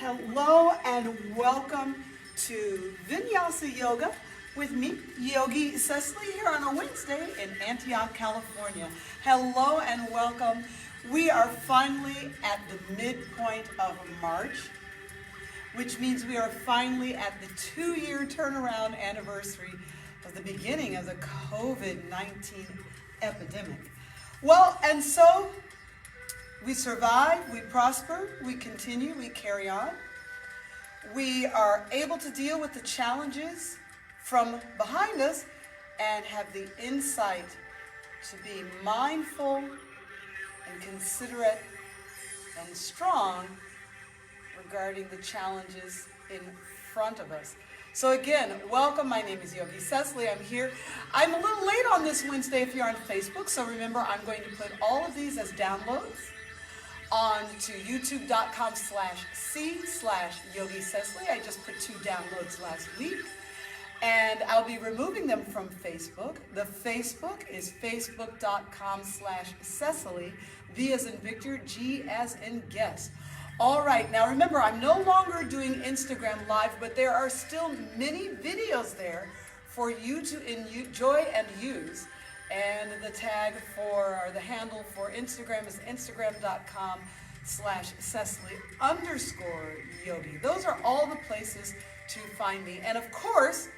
Hello and welcome to Vinyasa Yoga with me, Yogi Cecily, here on a Wednesday in Antioch, California. Hello and welcome. We are finally at the midpoint of March, which means we are finally at the 2-year turnaround anniversary of the beginning of the COVID-19 epidemic. Well, and so we survive, we prosper, we continue, we carry on. We are able to deal with the challenges from behind us and have the insight to be mindful and considerate and strong regarding the challenges in front of us. So again, welcome. My name is Yogi Cecily. I'm here. I'm a little late on this Wednesday if you're on Facebook, so remember I'm going to put all of these as downloads onto youtube.com/c/Yogi Cecily. I just put 2 downloads last week. And I'll be removing them from Facebook. The Facebook is facebook.com/Cecily, V as in Victor, G as in guest. All right, now remember, I'm no longer doing Instagram Live, but there are still many videos there for you to enjoy and use. And the tag or the handle for Instagram is instagram.com/Cecily_Yogi. Those are all the places to find me. And of course,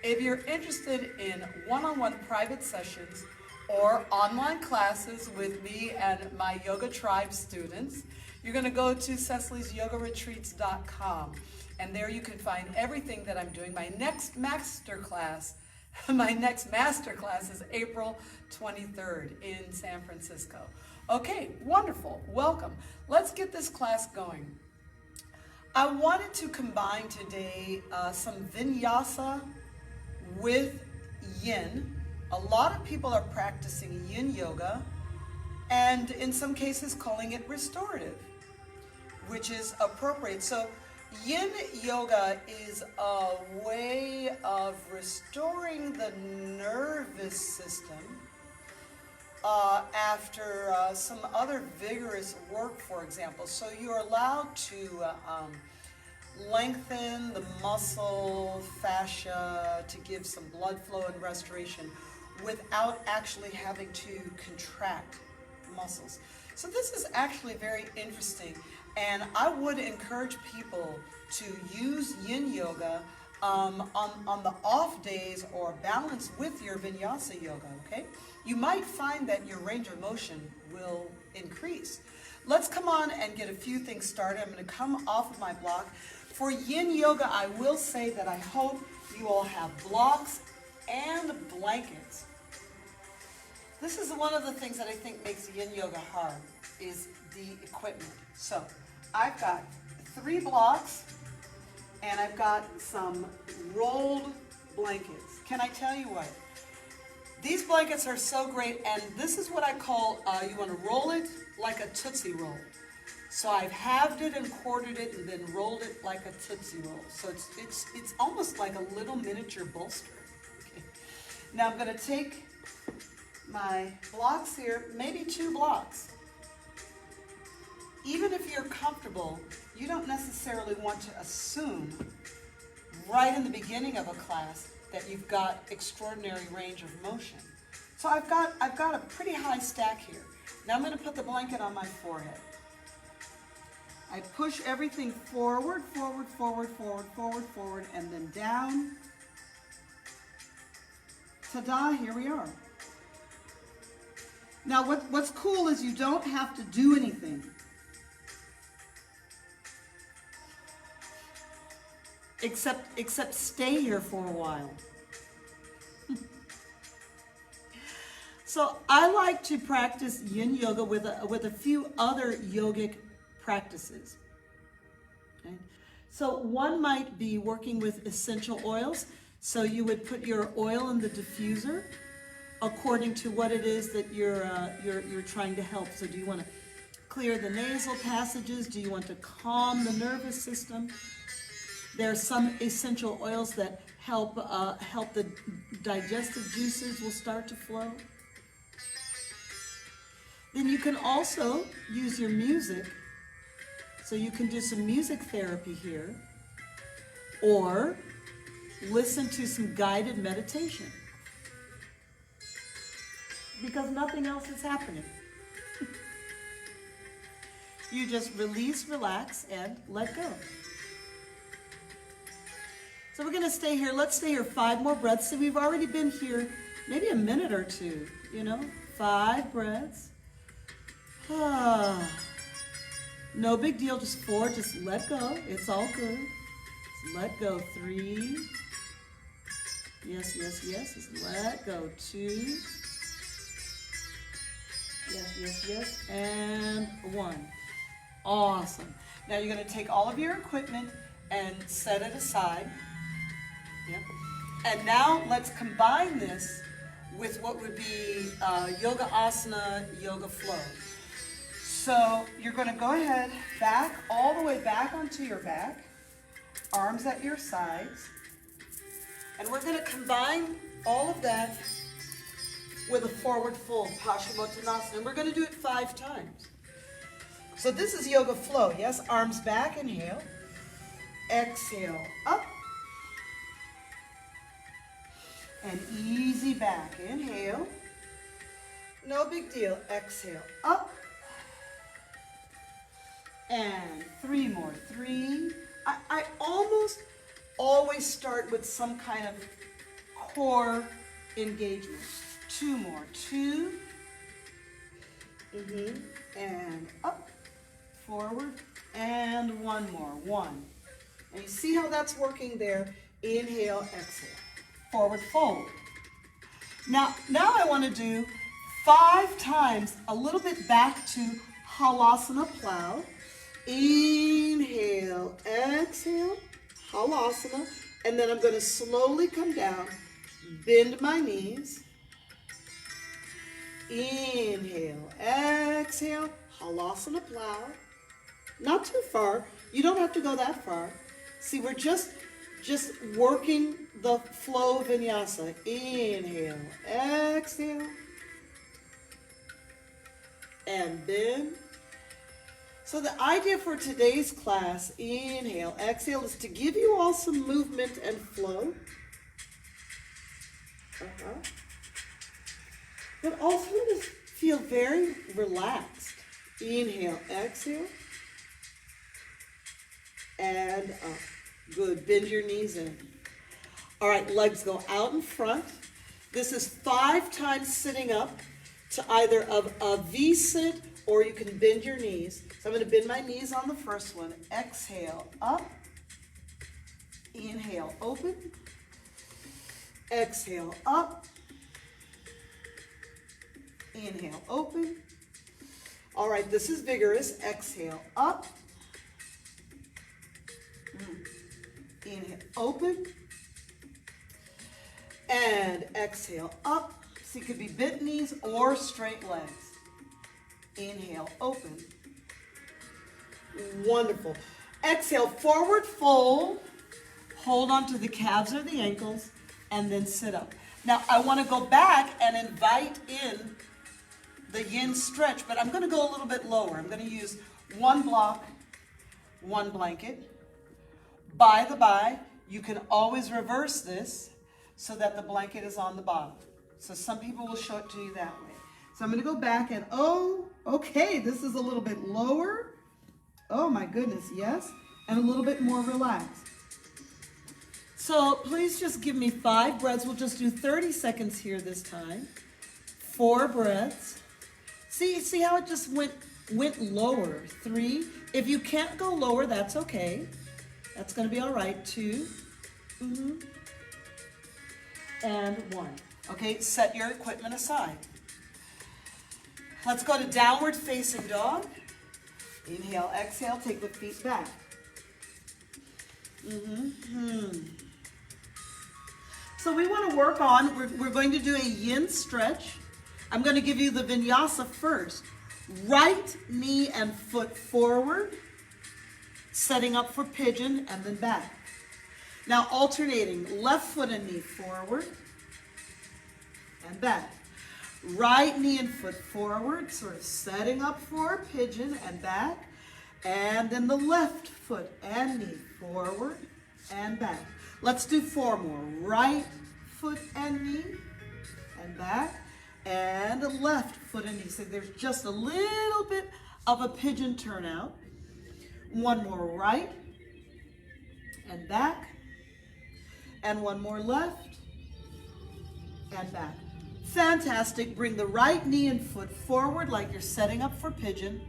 if you're interested in one-on-one private sessions or online classes with me and my Yoga Tribe students, you're going to go to Cecily'sYogaRetreats.com. And there you can find everything that I'm doing. My next master class is April 23rd in San Francisco. Okay, wonderful. Welcome. Let's get this class going. I wanted to combine today some Vinyasa with Yin. A lot of people are practicing Yin yoga and in some cases calling it restorative, which is appropriate. So Yin yoga is a way of restoring the nervous system after some other vigorous work, for example. So you're allowed to lengthen the muscle fascia to give some blood flow and restoration without actually having to contract muscles. So this is actually very interesting, and I would encourage people to use Yin yoga on the off days or balance with your Vinyasa yoga, okay? You might find that your range of motion will increase. Let's come on and get a few things started. I'm going to come off of my block. For Yin yoga, I will say that I hope you all have blocks and blankets. This is one of the things that I think makes Yin yoga hard, is the equipment. So I've got 3 blocks and I've got some rolled blankets. Can I tell you what? These blankets are so great, and this is what I call, you want to roll it like a Tootsie Roll. So I've halved it and quartered it and then rolled it like a Tootsie Roll. So it's almost like a little miniature bolster. Okay. Now I'm going to take my blocks here, maybe 2 blocks. Even if you're comfortable, you don't necessarily want to assume right in the beginning of a class that you've got extraordinary range of motion. So I've got a pretty high stack here. Now I'm going to put the blanket on my forehead. I push everything forward, forward, forward, forward, forward, forward, and then down. Ta-da, here we are. Now what's cool is you don't have to do anything. Except stay here for a while. So I like to practice Yin yoga with a few other yogic practices. Okay? So one might be working with essential oils. So you would put your oil in the diffuser according to what it is that you're trying to help. So do you want to clear the nasal passages? Do you want to calm the nervous system? There are some essential oils that help the digestive juices will start to flow. Then you can also use your music So you can do some music therapy here, or listen to some guided meditation, because nothing else is happening. You just release, relax, and let go. So we're gonna stay here. Let's stay here 5 more breaths. So we've already been here maybe a minute or two, 5 breaths. No big deal, just 4, just let go. It's all good. Just let go. 3. Yes, yes, yes. Just let go. 2. Yes, yes, yes. And 1. Awesome. Now you're going to take all of your equipment and set it aside. Yep. And now let's combine this with what would be yoga asana, yoga flow. So you're going to go ahead, back all the way back onto your back, arms at your sides, and we're going to combine all of that with a forward fold, Paschimottanasana, and we're going to do it 5 times. So this is yoga flow, yes? Arms back, inhale, exhale, up, and easy back, inhale, no big deal, exhale, up, and 3 more, 3. I almost always start with some kind of core engagement. 2 more, 2, and up, forward, and 1 more, 1. And you see how that's working there? Inhale, exhale, forward fold. Now I want to do 5 times, a little bit back to halasana plow. Inhale, exhale, halasana, and then I'm going to slowly come down, bend my knees. Inhale, exhale, halasana plow. Not too far. You don't have to go that far. See, we're just working the flow vinyasa. Inhale, exhale, and bend. So the idea for today's class, inhale, exhale, is to give you all some movement and flow. But also to feel very relaxed. Inhale, exhale, and up. Good, bend your knees in. All right, legs go out in front. This is 5 times sitting up to either a V-sit, or you can bend your knees. So I'm going to bend my knees on the first one. Exhale, up. Inhale, open. Exhale, up. Inhale, open. All right, this is vigorous. Exhale, up. Inhale, open. And exhale, up. So it could be bent knees or straight legs. Inhale, open. Wonderful. Exhale, forward fold. Hold on to the calves or the ankles, and then sit up. Now, I want to go back and invite in the Yin Stretch, but I'm going to go a little bit lower. I'm going to use 1 block, 1 blanket. By the by, you can always reverse this so that the blanket is on the bottom. So some people will show it to you that way. So I'm going to go back and, okay, this is a little bit lower. Oh my goodness, yes. And a little bit more relaxed. So please just give me 5 breaths. We'll just do 30 seconds here this time. 4 breaths. See how it just went lower. 3. If you can't go lower, that's okay. That's going to be all right. 2. And 1. Okay, set your equipment aside. Let's go to downward facing dog. Inhale, exhale, take the feet back. So we want to work on, we're going to do a Yin Stretch. I'm going to give you the vinyasa first. Right knee and foot forward, setting up for pigeon, and then back. Now alternating, left foot and knee forward, and back. Right knee and foot forward, sort of setting up for pigeon and back. And then the left foot and knee, forward and back. Let's do 4 more. Right foot and knee and back. And left foot and knee. So there's just a little bit of a pigeon turnout. 1 more right and back. And 1 more left and back. Fantastic. Bring the right knee and foot forward like you're setting up for pigeon.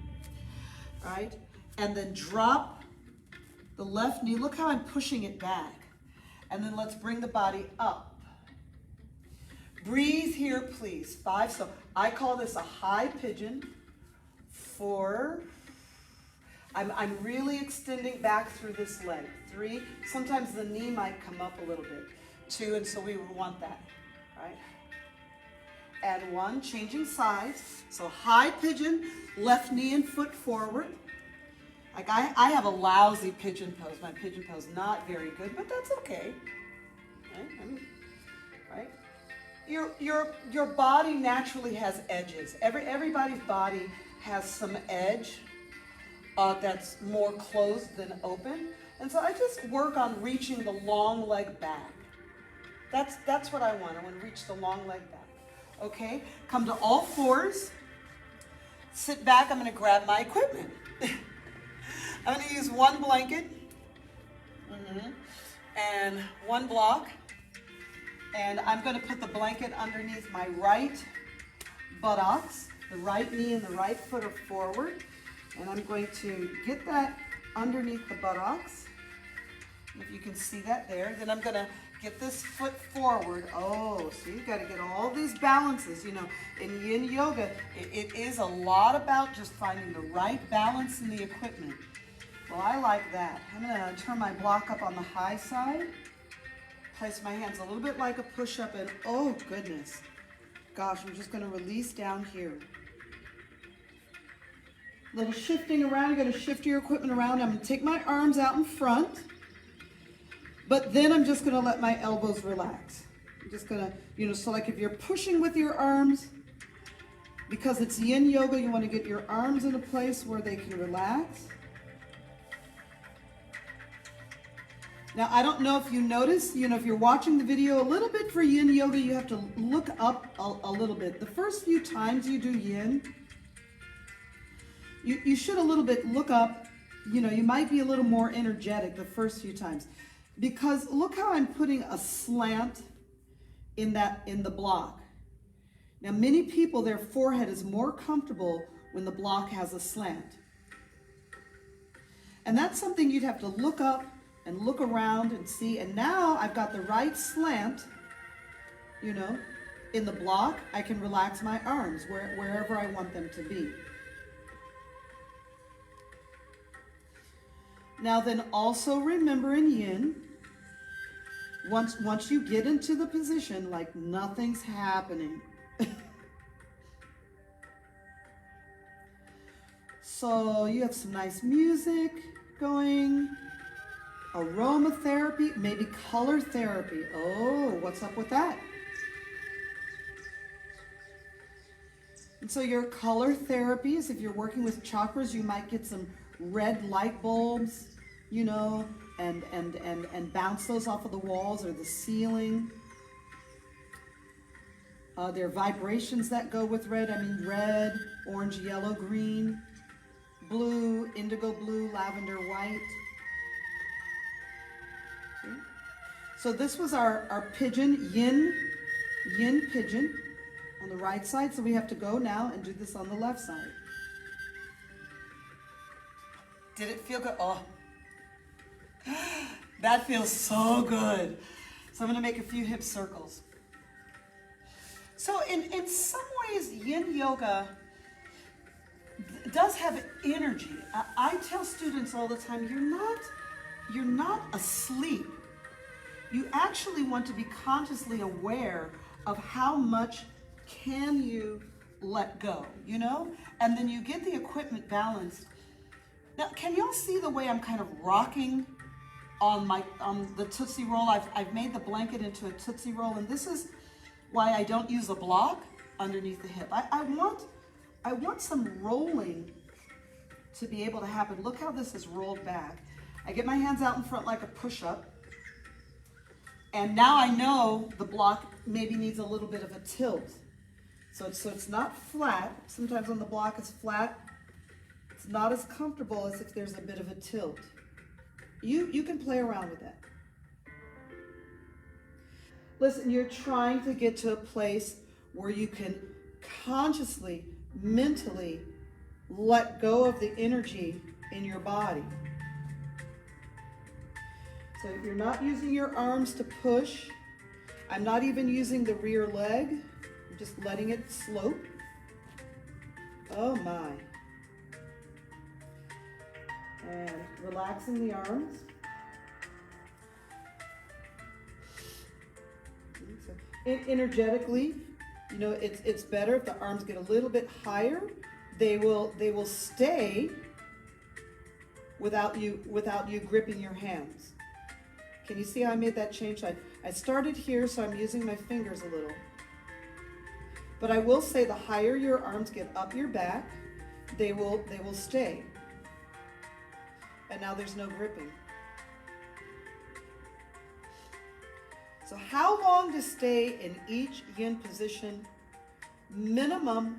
Right? And then drop the left knee. Look how I'm pushing it back. And then let's bring the body up. Breathe here, please. 5. So I call this a high pigeon. 4. I'm really extending back through this leg. 3. Sometimes the knee might come up a little bit. 2, and so we want that, right? And 1, changing sides. So high pigeon, left knee and foot forward. Like I have a lousy pigeon pose. My pigeon pose not very good, but that's okay. Right? Your body naturally has edges. Everybody's body has some edge that's more closed than open. And so I just work on reaching the long leg back. That's what I want. I want to reach the long leg back. Okay? Come to all 4s. Sit back. I'm going to grab my equipment. I'm going to use 1 blanket and 1 block. And I'm going to put the blanket underneath my right buttocks. The right knee and the right foot are forward. And I'm going to get that underneath the buttocks. If you can see that there. Then I'm going to get this foot forward. Oh, so you've got to get all these balances. You know, in Yin Yoga, it is a lot about just finding the right balance in the equipment. Well, I like that. I'm going to turn my block up on the high side. Place my hands a little bit like a push-up, and oh, goodness. Gosh, I'm just going to release down here. A little shifting around. You're going to shift your equipment around. I'm going to take my arms out in front. But then I'm just going to let my elbows relax. I'm just going to, so like if you're pushing with your arms, because it's Yin Yoga, you want to get your arms in a place where they can relax. Now, I don't know if you notice, if you're watching the video a little bit for Yin Yoga, you have to look up a little bit. The first few times you do Yin, you should a little bit look up. You might be a little more energetic the first few times. Because look how I'm putting a slant in the block. Now, many people, their forehead is more comfortable when the block has a slant. And that's something you'd have to look up and look around and see. And now I've got the right slant, in the block. I can relax my arms wherever I want them to be. Now then, also remember in Yin, once you get into the position, like nothing's happening. So you have some nice music going, aromatherapy, maybe color therapy. Oh, what's up with that? And so your color therapies, if you're working with chakras, you might get some red light bulbs, and bounce those off of the walls or the ceiling. There are vibrations that go with red. Red, orange, yellow, green, blue, indigo blue, lavender, white. Okay. So this was our pigeon, yin pigeon on the right side. So we have to go now and do this on the left side. Did it feel good? Oh, that feels so good. So I'm going to make a few hip circles. So in some ways, Yin Yoga does have energy. I tell students all the time, you're not asleep. You actually want to be consciously aware of how much can you let go, And then you get the equipment balanced. Now, can y'all see the way I'm kind of rocking on the Tootsie Roll? I've made the blanket into a Tootsie Roll, and this is why I don't use a block underneath the hip. I want some rolling to be able to happen. Look how this is rolled back. I get my hands out in front like a push-up. And now I know the block maybe needs a little bit of a tilt. So it's not flat. Sometimes when the block is flat, it's not as comfortable as if there's a bit of a tilt. You can play around with that. Listen, you're trying to get to a place where you can consciously, mentally let go of the energy in your body. So you're not using your arms to push. I'm not even using the rear leg. I'm just letting it slope. Oh my. And relaxing the arms. Energetically, you know, it's better if the arms get a little bit higher. They will stay without you gripping your hands. Can you see how I made that change? I started here, so I'm using my fingers a little. But I will say the higher your arms get up your back, they will stay. And now there's no gripping. So how long to stay in each yin position? Minimum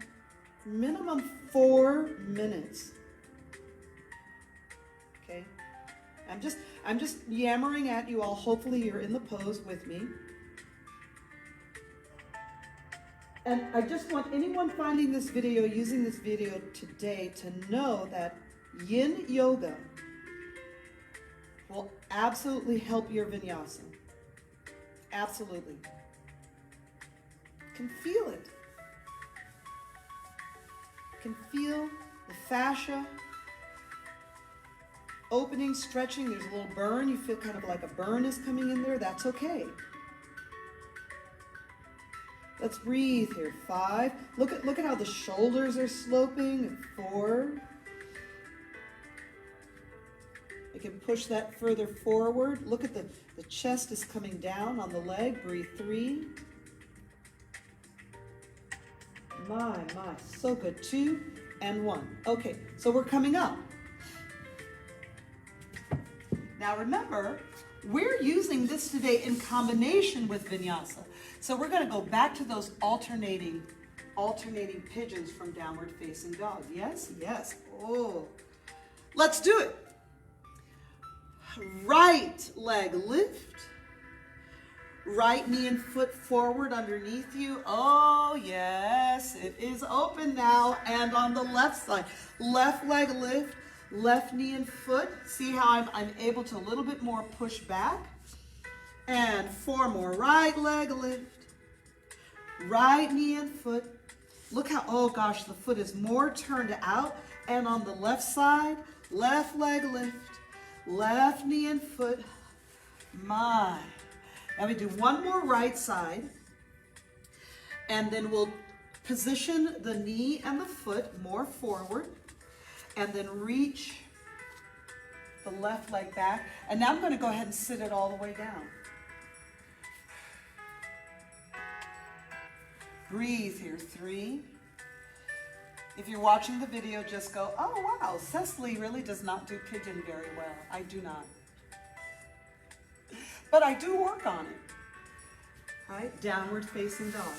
4 minutes. Okay? I'm just yammering at you all. Hopefully you're in the pose with me. And I just want anyone finding this video, using this video today, to know that yin yoga will absolutely help your vinyasa. Absolutely. Can feel it. Can feel the fascia opening, stretching. There's a little burn. You feel kind of like a burn is coming in there. That's okay. Let's breathe here. 5. Look at how the shoulders are sloping. 4. I can push that further forward. Look at the chest is coming down on the leg. Breathe. 3. My, so good. 2 and 1. Okay, so we're coming up. Now remember, we're using this today in combination with vinyasa. So we're going to go back to those alternating pigeons from downward facing dog. Yes, yes. Oh, let's do it. Right leg lift. Right knee and foot forward underneath you. Oh, yes, it is open now. And on the left side, left leg lift, left knee and foot. See how I'm able to a little bit more push back. And 4 more. Right leg lift, right knee and foot. Look how, oh gosh, the foot is more turned out. And on the left side, left leg lift, left knee and foot. My. Now we do one more right side, and then we'll position the knee and the foot more forward, and then reach the left leg back. And now I'm going to go ahead and sit it all the way down. Breathe here. 3. If you're watching the video, just go, oh wow, Cecily really does not do pigeon very well. I do not. But I do work on it. All right, downward facing dog.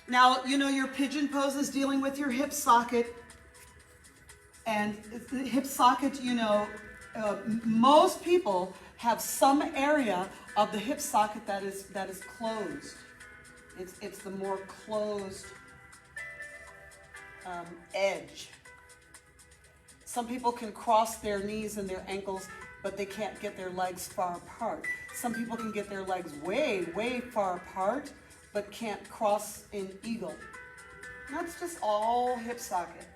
Now, you know your pigeon pose is dealing with your hip socket. And the hip socket, you know, most people have some area of the hip socket that is closed. It's the more closed edge. Some people can cross their knees and their ankles, but they can't get their legs far apart. Some people can get their legs way, way far apart, but can't cross in eagle. That's just all hip socket.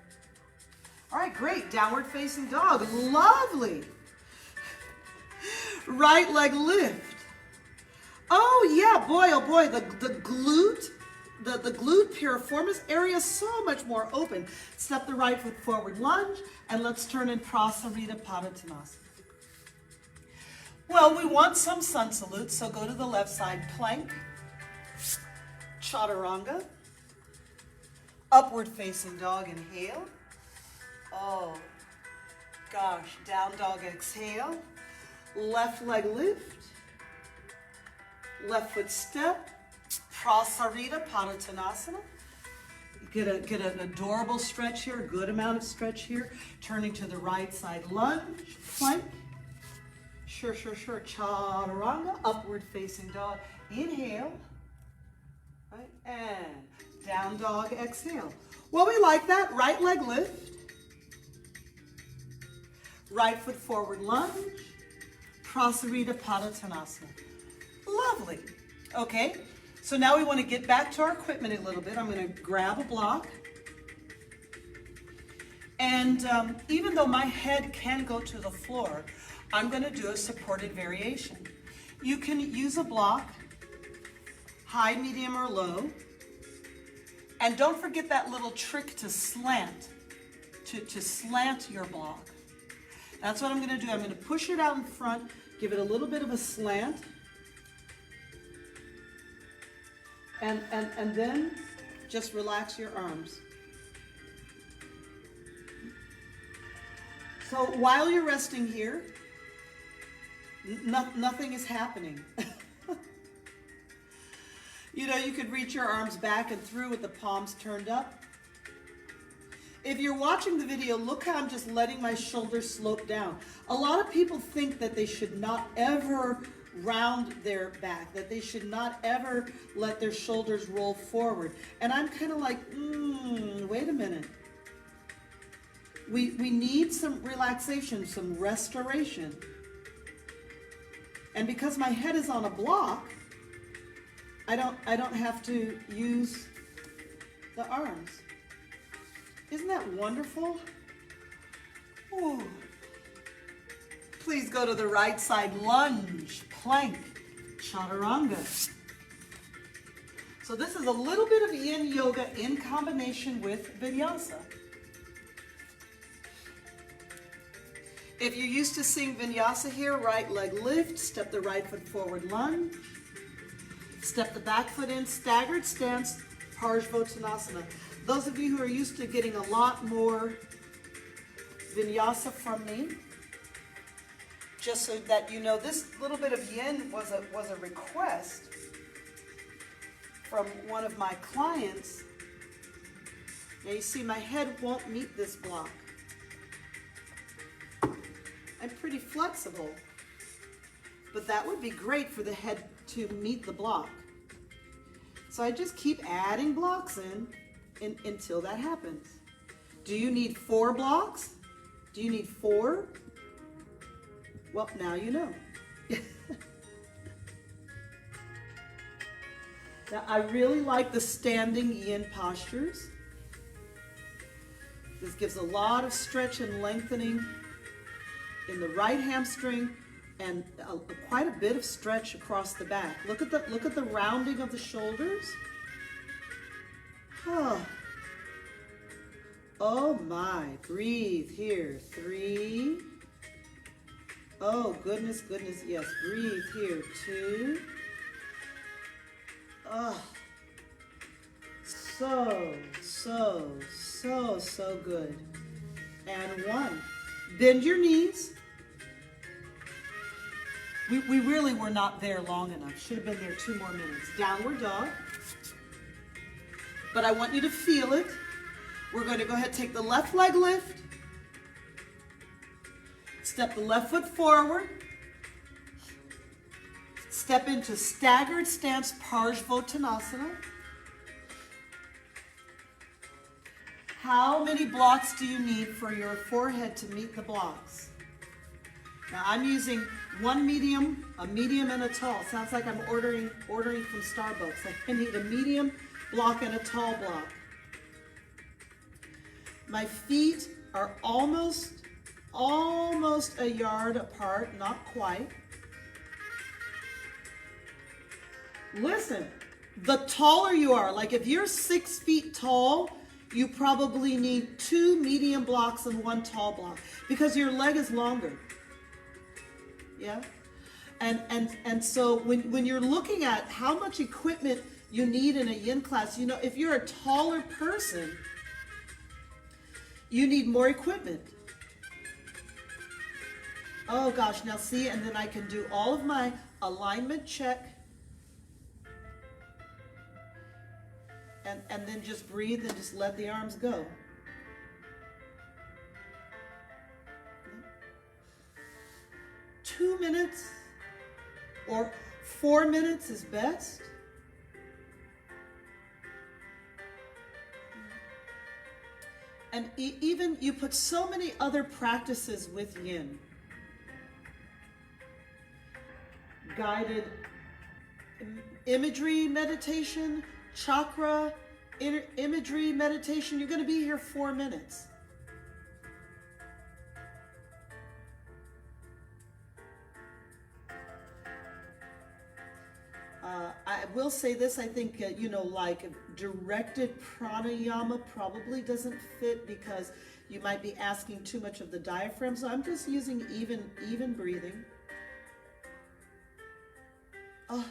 All right, great. Downward facing dog. Lovely. Right leg lift. Oh yeah, boy, oh boy, the glute, the glute piriformis area is so much more open. Step the right foot forward, lunge, and let's turn in Prasarita Padottanasana. Well, we want some sun salutes, so go to the left side, plank, Chaturanga, upward facing dog, inhale. Oh, gosh. Down dog exhale. Left leg lift. Left foot step. Prasarita Padottanasana. Get an adorable stretch here, a good amount of stretch here. Turning to the right side, lunge, plank. Sure. Chaturanga, upward facing dog. Inhale. Right, and down dog, exhale. Well, we like that. Right leg lift. Right foot forward lunge. Prasarita Padottanasana. Lovely. Okay, so now we want to get back to our equipment a little bit. I'm going to grab a block. And even though my head can go to the floor, I'm going to do a supported variation. You can use a block, high, medium, or low. And don't forget that little trick to slant, to slant your block. That's what I'm going to do. I'm going to push it out in front, give it a little bit of a slant. And then just relax your arms. So while you're resting here, nothing is happening. You know, you could reach your arms back and through with the palms turned up. If you're watching the video, look how I'm just letting my shoulders slope down. A lot of people think that they should not ever round their back, that they should not ever let their shoulders roll forward. And I'm kind of like, wait a minute. We need some relaxation, some restoration. And because my head is on a block, I don't have to use the arms. Isn't that wonderful? Ooh. Please go to the right side, lunge, plank, chaturanga. So this is a little bit of yin yoga in combination with vinyasa. If you're used to seeing vinyasa here, right leg lift, step the right foot forward, lunge. Step the back foot in, staggered stance, Parsvottanasana. Those of you who are used to getting a lot more vinyasa from me, just so that you know, this little bit of yin was a request from one of my clients. Now you see my head won't meet this block. I'm pretty flexible, but that would be great for the head to meet the block. So I just keep adding blocks in until that happens. Do you need 4 blocks? Do you need 4? Well, now you know. Now, I really like the standing yin postures. This gives a lot of stretch and lengthening in the right hamstring, and quite a bit of stretch across the back. Look at the rounding of the shoulders. Oh my, breathe here. 3. Oh goodness, yes, breathe here. 2. Oh, so good. And 1. Bend your knees. We really were not there long enough. Should have been there 2 more minutes. Downward dog. But I want you to feel it. We're going to go ahead and take the left leg lift. Step the left foot forward. Step into staggered stance, Parsvottanasana. How many blocks do you need for your forehead to meet the blocks? Now I'm using 1 medium, a medium, and a tall. Sounds like I'm ordering from Starbucks. I need a medium block and a tall block. My feet are almost a yard apart, not quite. Listen, the taller you are, like if you're 6 feet tall, you probably need 2 medium blocks and 1 tall block because your leg is longer. Yeah? And so when you're looking at how much equipment you need in a yin class, you know, if you're a taller person, You need more equipment. Oh gosh, now see, and then I can do all of my alignment check. And then just breathe and just let the arms go. 2 minutes or 4 minutes is best. And even you put so many other practices with Yin. Guided imagery meditation, chakra imagery meditation. You're going to be here 4 minutes. I will say this, I think, like directed pranayama probably doesn't fit because you might be asking too much of the diaphragm. So I'm just using even breathing. Oh,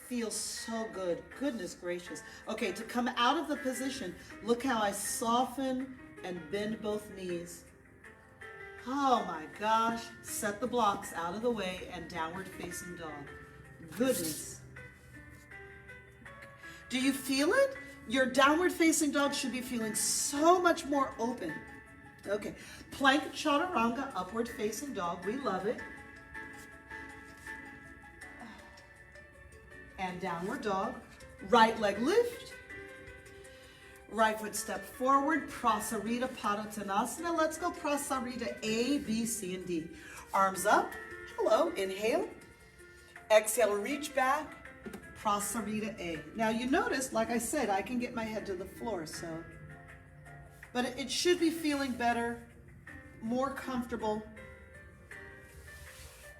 feels so good. Goodness gracious. Okay, to come out of the position, look how I soften and bend both knees. Oh my gosh. Set the blocks out of the way and downward facing dog. Goodness. Do you feel it? Your downward facing dog should be feeling so much more open. Okay. Plank Chaturanga, upward facing dog. We love it. And downward dog. Right leg lift. Right foot step forward. Prasarita Padottanasana. Let's go Prasarita A, B, C, and D. Arms up. Hello. Inhale. Exhale, reach back. Prasarita A. Now you notice, like I said, I can get my head to the floor, so. But it should be feeling better, more comfortable.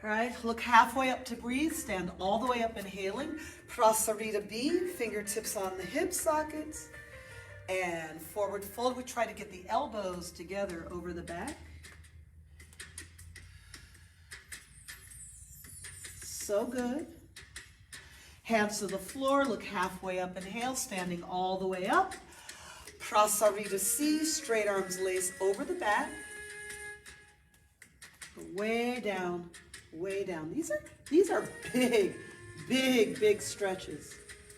All right, look halfway up to breathe. Stand all the way up, inhaling. Prasarita B, fingertips on the hip sockets. And forward fold. We try to get the elbows together over the back. So good. Hands to the floor. Look halfway up, inhale. Standing all the way up. Prasarita C, straight arms lace over the back. Way down. Way down. These are big stretches.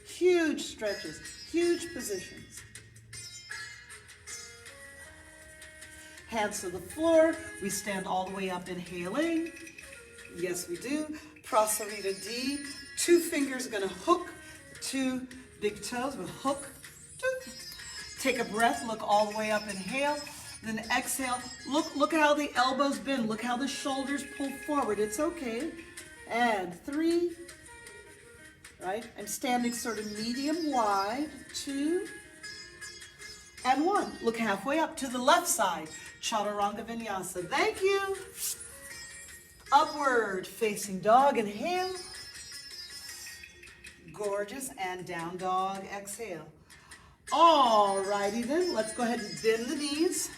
Huge stretches. Huge positions. Hands to the floor. We stand all the way up, inhaling. Yes, we do. Prasarita D. 2 fingers are going to hook. 2 big toes will hook. Take a breath. Look all the way up, inhale. Then exhale. Look how the elbows bend. Look how the shoulders pull forward. It's okay. And 3. Right? I'm standing sort of medium wide. 2. And 1. Look halfway up to the left side. Chaturanga Vinyasa. Thank you. Upward facing dog. Inhale. Gorgeous. And down dog. Exhale. All righty then. Let's go ahead and bend the knees.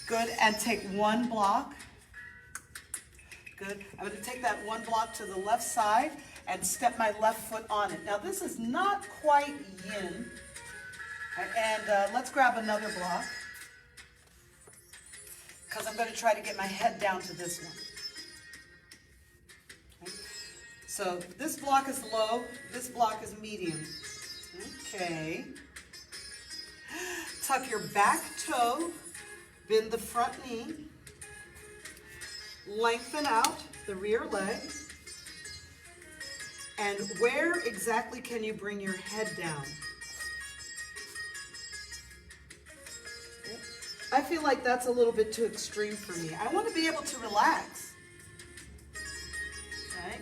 Good. And take 1 block. Good. I'm going to take that 1 block to the left side and step my left foot on it. Now this is not quite yin. And let's grab another block because I'm going to try to get my head down to this one. Okay. So this block is low, this block is medium. Okay. Tuck your back toe, bend the front knee, lengthen out the rear leg. And where exactly can you bring your head down? I feel like that's a little bit too extreme for me. I want to be able to relax. Okay?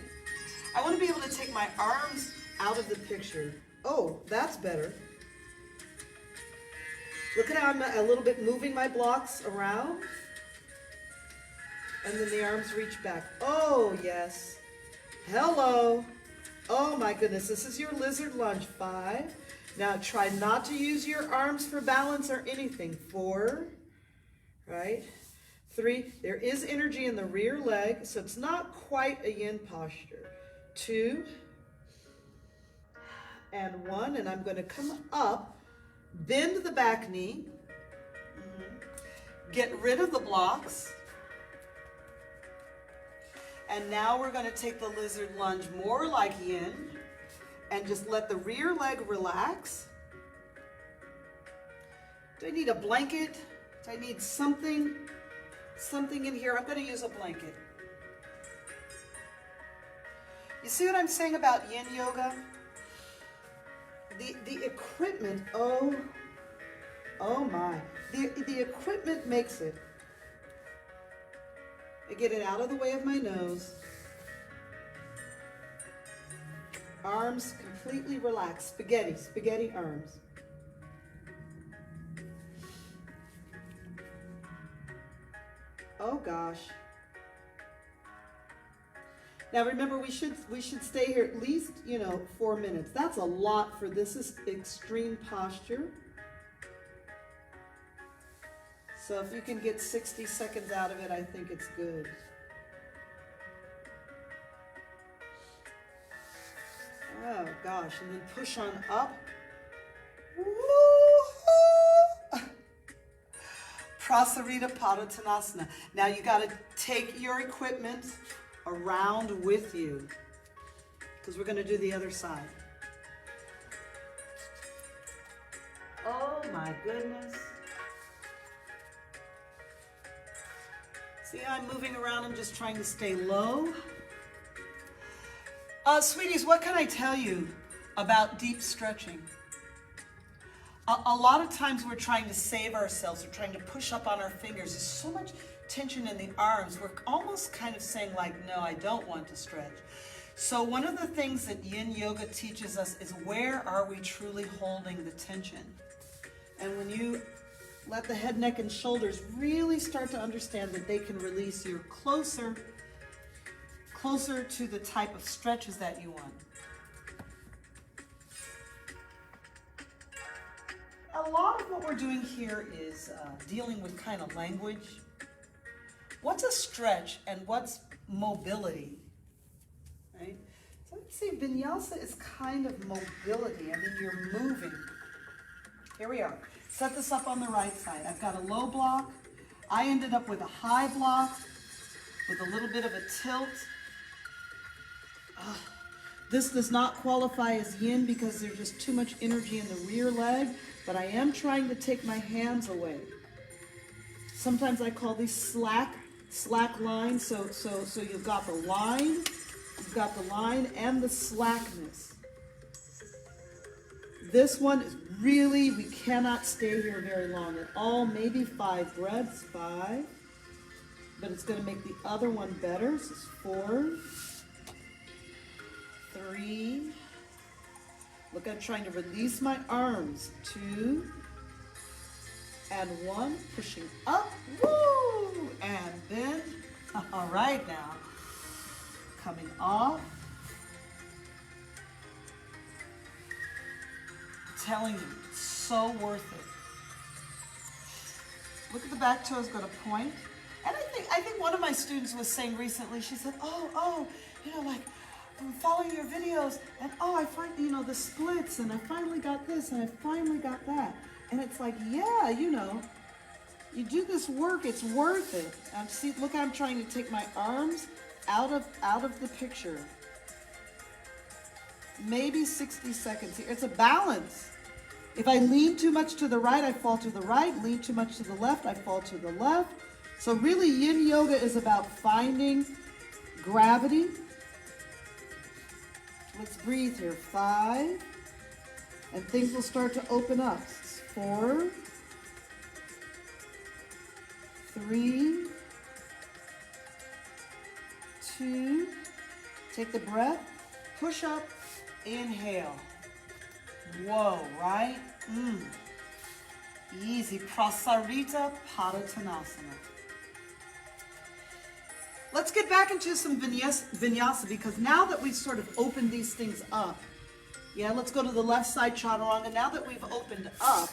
I want to be able to take my arms out of the picture. Oh, that's better. Look at how I'm a little bit moving my blocks around. And then the arms reach back. Oh, yes. Hello. Oh, my goodness. This is your lizard lunge. 5. Now try not to use your arms for balance or anything. 4. Right? 3. There is energy in the rear leg, so it's not quite a yin posture. 2. And 1. And I'm going to come up Bend the back knee. Get rid of the blocks. And now we're going to take the lizard lunge more like yin and just let the rear leg relax. Do I need a blanket? Do I need something in here? I'm going to use a blanket. You see what I'm saying about yin yoga? The equipment, oh my. The equipment makes it. I get it out of the way of my nose. Arms completely relaxed. Spaghetti arms. Oh gosh. Now remember, we should stay here at least, 4 minutes. That's a lot for this is extreme posture. So if you can get 60 seconds out of it, I think it's good. Oh gosh, and then push on up. Woo-hoo! Prasarita Padottanasana. Now you got to take your equipment around with you because we're going to do the other side. Oh my goodness. See how I'm moving around? I'm just trying to stay low. Sweeties, what can I tell you about deep stretching? A lot of times we're trying to save ourselves. We're trying to push up on our fingers. There's so much tension in the arms. We're almost kind of saying like, no, I don't want to stretch. So one of the things that yin yoga teaches us is where are we truly holding the tension? And when you let the head, neck, and shoulders really start to understand that they can release, you're closer to the type of stretches that you want. A lot of what we're doing here is dealing with kind of language. What's a stretch and what's mobility, right? So let's see, vinyasa is kind of mobility. I mean, you're moving. Here we are. Set this up on the right side. I've got a low block. I ended up with a high block with a little bit of a tilt. This does not qualify as yin because there's just too much energy in the rear leg, but I am trying to take my hands away. Sometimes I call these slack lines. So you've got the line and the slackness. This one is really, we cannot stay here very long at all. Maybe 5 breaths, 5. But it's going to make the other one better. This is 4, 3. Look, I'm trying to release my arms. 2 and 1. Pushing up. Woo! And then, all right now. Coming off. Telling you, it's so worth it. Look at the back toes go to point. And I think one of my students was saying recently, she said, like, I'm following your videos, and I find, the splits, and I finally got this, and I finally got that. And it's like, yeah, you do this work, it's worth it. See, look, I'm trying to take my arms out of the picture. Maybe 60 seconds here. It's a balance. If I lean too much to the right, I fall to the right. Lean too much to the left, I fall to the left. So really, yin yoga is about finding gravity. Let's breathe here. 5. And things will start to open up. 4, 3, 2. Take the breath. Push up. Inhale. Whoa, right? Easy. Prasarita Padottanasana. Let's get back into some vinyasa because now that we've sort of opened these things up, let's go to the left side chaturanga. Now that we've opened up,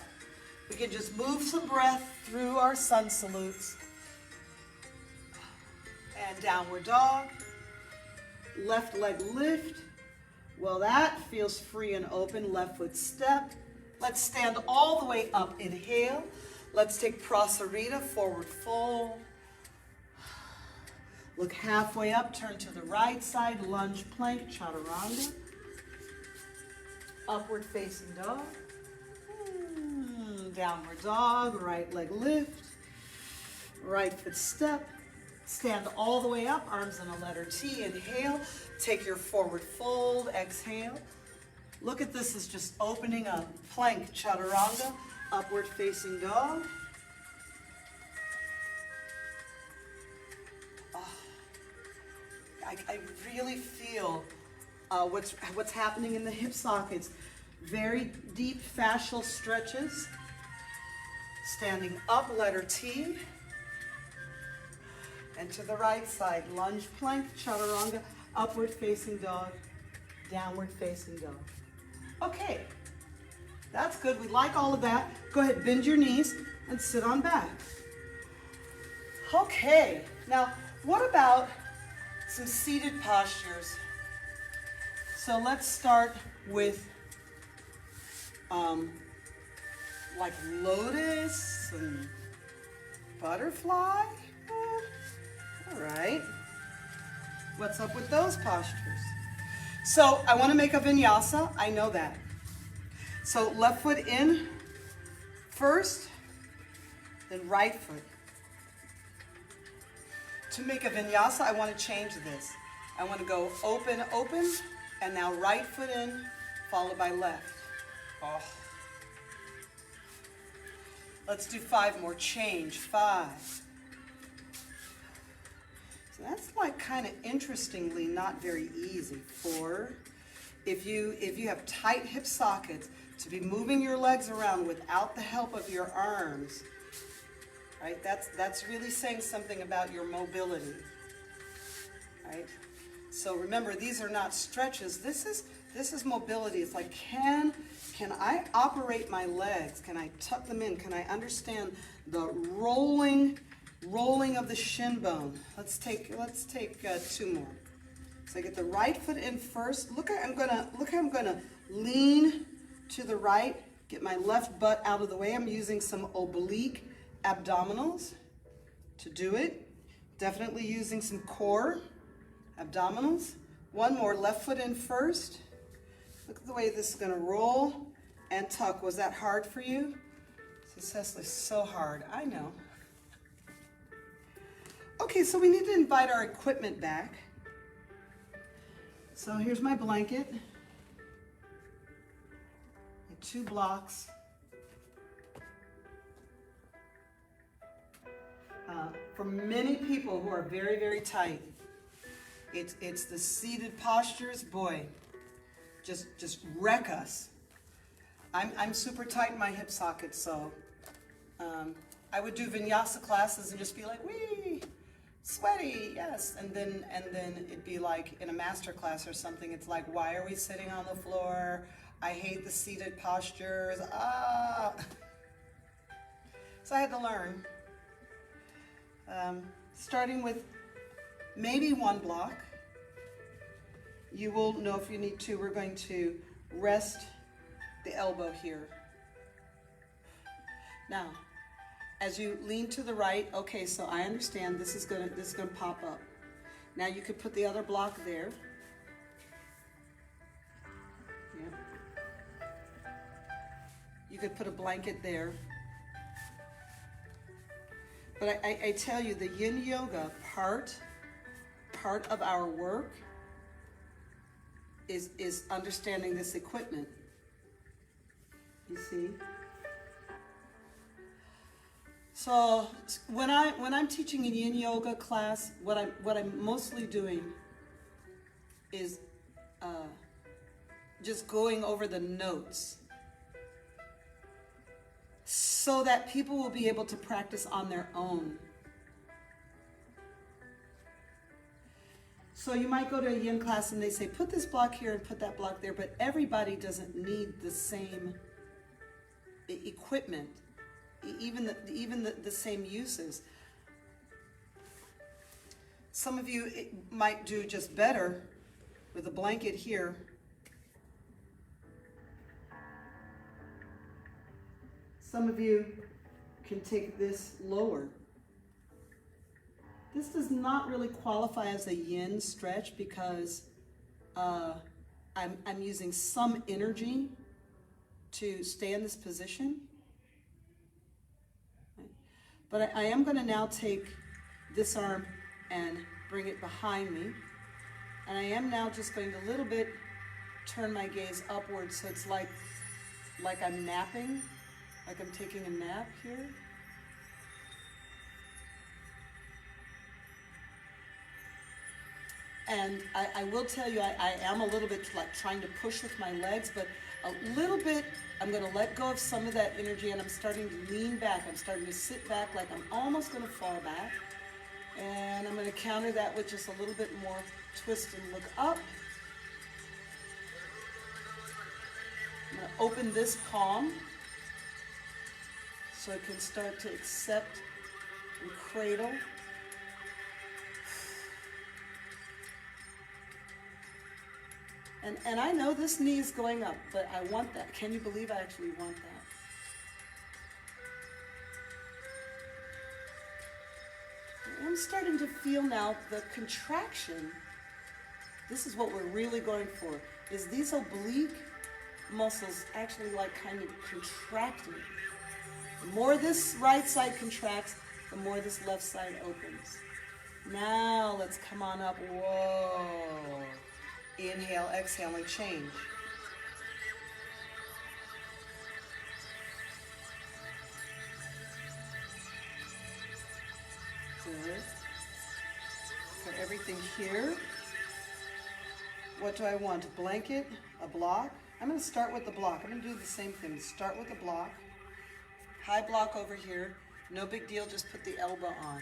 we can just move some breath through our sun salutes. And downward dog. Left leg lift. Well, that feels free and open. Left foot step. Let's stand all the way up. Inhale. Let's take Prasarita, forward fold. Look halfway up, turn to the right side, lunge plank, Chaturanga. Upward facing dog. Downward dog, right leg lift. Right foot step. Stand all the way up, arms in a letter T. Inhale, take your forward fold, exhale. Look at this as just opening up. Plank, Chaturanga, upward facing dog. I really feel what's happening in the hip sockets. Very deep fascial stretches. Standing up, letter T. And to the right side, lunge plank, Chaturanga, upward facing dog, downward facing dog. Okay, that's good. We like all of that. Go ahead, bend your knees and sit on back. Okay, now what about some seated postures? So let's start with like lotus and butterfly. All right. What's up with those postures? So I want to make a vinyasa. I know that. So left foot in first, then right foot. To make a vinyasa, I want to change this. I want to go open, open, and now right foot in, followed by left. Oh. Let's do 5 more. Change. 5. So that's like kind of interestingly not very easy. 4. If you have tight hip sockets, to be moving your legs around without the help of your arms, right? That's really saying something about your mobility, right? So remember, these are not stretches. This is mobility. It's like, can I operate my legs? Can I tuck them in? Can I understand the rolling of the shin bone? Let's take 2 more. So I get the right foot in first. Look how I'm gonna lean to the right. Get my left butt out of the way. I'm using some oblique abdominals to do it. Definitely using some core abdominals. 1 more. Left foot in first. Look at the way this is going to roll and tuck. Was that hard for you? Cecily, so hard. I know. Okay, so we need to invite our equipment back. So here's my blanket. My 2 blocks. For many people who are very, very tight, it's the seated postures, boy, just wreck us. I'm super tight in my hip sockets, so I would do vinyasa classes and just be like, wee, sweaty, yes, and then it'd be like in a master class or something. It's like, why are we sitting on the floor? I hate the seated postures. So I had to learn. Starting with maybe 1 block. You will know if you need to. We're going to rest the elbow here. Now, as you lean to the right, okay, so I understand this is gonna pop up. Now you could put the other block there. Yeah. You could put a blanket there. But I tell you, the yin yoga part of our work is understanding this equipment. You see? So when I'm teaching a yin yoga class, what I'm mostly doing is just going over the notes, so that people will be able to practice on their own. So you might go to a yin class and they say, put this block here and put that block there, but everybody doesn't need the same equipment, even the same uses. Some of you might do just better with a blanket here Some of you can take this lower. This does not really qualify as a yin stretch because I'm using some energy to stay in this position. But I am going to now take this arm and bring it behind me. And I am now just going to a little bit turn my gaze upwards so it's like I'm napping, like I'm taking a nap here. And I will tell you, I am a little bit like trying to push with my legs, but a little bit, I'm going to let go of some of that energy and I'm starting to lean back. I'm starting to sit back like I'm almost going to fall back. And I'm going to counter that with just a little bit more twist and look up. I'm going to open this palm so I can start to accept and cradle. And I know this knee is going up, but I want that. Can you believe I actually want that? I'm starting to feel now the contraction. This is what we're really going for, is these oblique muscles actually like kind of contracting. The more this right side contracts, the more this left side opens. Now let's come on up. Whoa. Inhale, exhale, and change. Good. Put everything here. What do I want? A blanket? A block? I'm going to start with the block. I'm going to do the same thing. Start with the block. High block over here. No big deal. Just put the elbow on.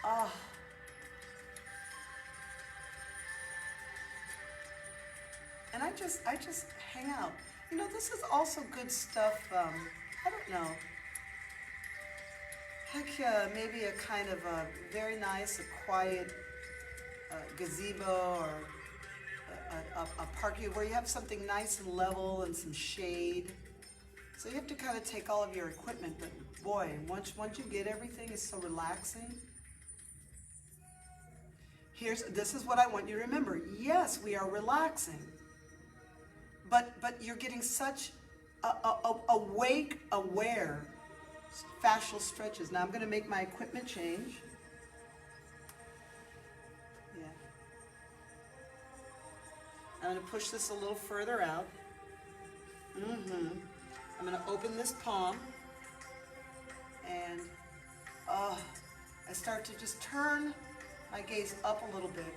Ah. And I just hang out. You know, this is also good stuff. I don't know. Like maybe a kind of a very nice, a quiet gazebo or a park where you have something nice and level and some shade. So you have to kind of take all of your equipment, but boy, once you get everything, it's so relaxing. This is what I want you to remember. Yes, we are relaxing, but you're getting such awake, aware fascial stretches. Now I'm going to make my equipment change. Yeah. I'm going to push this a little further out. I'm going to open this palm, and I start to just turn my gaze up a little bit.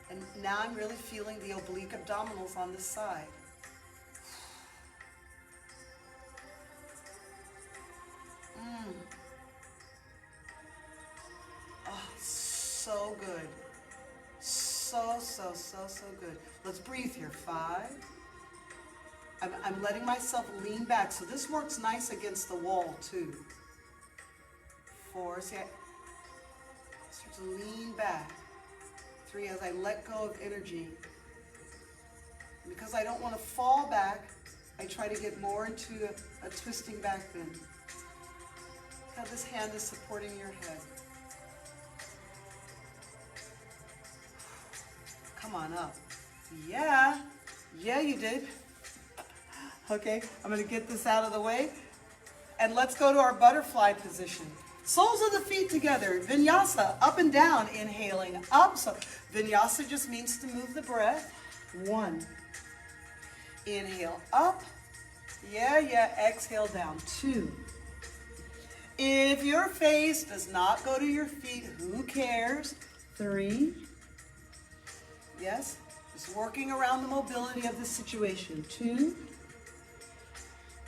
And now I'm really feeling the oblique abdominals on this side. Oh, so good. So good. Let's breathe here. 5. I'm letting myself lean back. So this works nice against the wall too. 4. See, I start to lean back. 3, as I let go of energy. And because I don't want to fall back, I try to get more into a twisting back bend. How this hand is supporting your head. Come on up. Yeah, you did. Okay, I'm going to get this out of the way. And let's go to our butterfly position. Soles of the feet together. Vinyasa, up and down. Inhaling up. So vinyasa just means to move the breath. 1. Inhale up. Yeah. Exhale down. 2. If your face does not go to your feet, who cares? 3. Yes, just working around the mobility of the situation. 2.